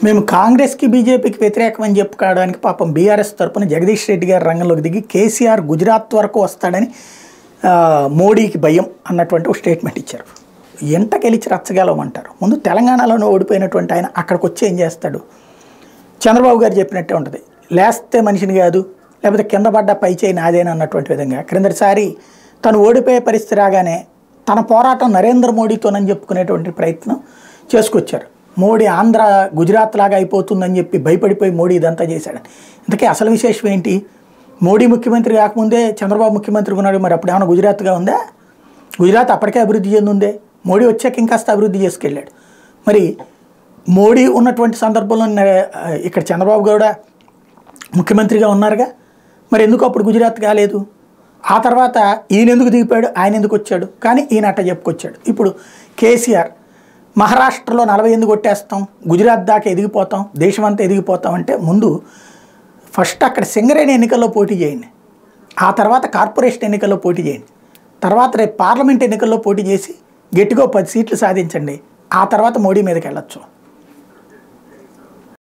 మేము కాంగ్రెస్కి బీజేపీకి వ్యతిరేకమని చెప్పుకోవడానికి పాపం బీఆర్ఎస్ తరపున జగదీష్ రెడ్డి గారు రంగంలోకి దిగి కేసీఆర్ గుజరాత్ వరకు వస్తాడని మోడీకి భయం అన్నటువంటి ఒక స్టేట్మెంట్ ఇచ్చారు. ఎంటకెలిచి రచ్చగలమంటారు. ముందు తెలంగాణలోనే ఓడిపోయినటువంటి ఆయన అక్కడికి వచ్చి ఏం చేస్తాడు? చంద్రబాబు గారు చెప్పినట్టే ఉంటుంది, లేస్తే మనిషిని కాదు, లేకపోతే కింద పడ్డ పై చేయి నాదేనా అన్నటువంటి విధంగా క్రిందటిసారి తను ఓడిపోయే పరిస్థితి రాగానే తన పోరాటం నరేంద్ర మోడీతోనని చెప్పుకునేటువంటి ప్రయత్నం చేసుకొచ్చారు. మోడీ ఆంధ్ర గుజరాత్ లాగా అయిపోతుందని చెప్పి భయపడిపోయి మోడీ ఇదంతా చేశాడని. ఇంతకీ అసలు విశేషం ఏంటి? మోడీ ముఖ్యమంత్రి కాకముందే చంద్రబాబు ముఖ్యమంత్రిగా ఉన్నాడు, మరి అప్పుడు ఏమైనా గుజరాత్గా ఉందా? గుజరాత్ అప్పటికే అభివృద్ధి చెందుందే, మోడీ వచ్చాక ఇంకాస్త అభివృద్ధి చేసుకెళ్ళాడు. మరి మోడీ ఉన్నటువంటి సందర్భంలో ఇక్కడ చంద్రబాబు కూడా ముఖ్యమంత్రిగా ఉన్నారుగా, మరి ఎందుకు అప్పుడు గుజరాత్ కాలేదు? ఆ తర్వాత ఈయన ఎందుకు దిగిపోయాడు, ఆయన ఎందుకు వచ్చాడు? కానీ ఈయన అట్ట చెప్పుకొచ్చాడు. ఇప్పుడు కేసీఆర్ మహారాష్ట్రలో 48 కొట్టేస్తాం, గుజరాత్ దాకా ఎదిగిపోతాం, దేశమంతా ఎదిగిపోతాం అంటే ముందు ఫస్ట్ అక్కడ సింగరేణి ఎన్నికల్లో పోటీ చేయండి, ఆ తర్వాత కార్పొరేషన్ ఎన్నికల్లో పోటీ చేయండి, తర్వాత రేపు పార్లమెంట్ ఎన్నికల్లో పోటీ చేసి గట్టిగా 10 సీట్లు సాధించండి, ఆ తర్వాత మోడీ మీదకి వెళ్ళొచ్చు.